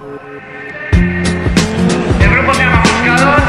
El grupo se llama Buscados.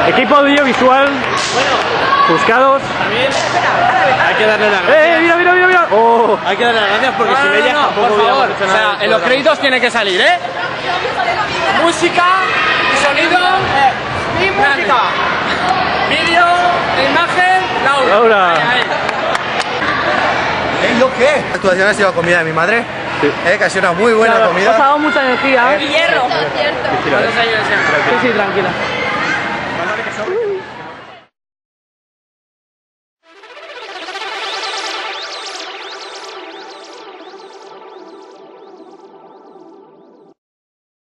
Equipo audiovisual, Buscados. También hay que darle las ¡Eh, mira, mira, mira, mira! ¡Oh! Hay que darle las gracias porque si veías tampoco por favor, dicho o nada sea, del en los programa. créditos tiene que salir, ¿eh? Música y sonido y música. Vídeo, imagen, Laura. Laura. Ahí. ¿Lo qué? La actuación ha sido comida de mi madre, Sí. que ha sido una muy buena Claro, comida. os ha dado mucha energía. Y hierro. ¿Cuántos años ya? Sí, sí, tranquila.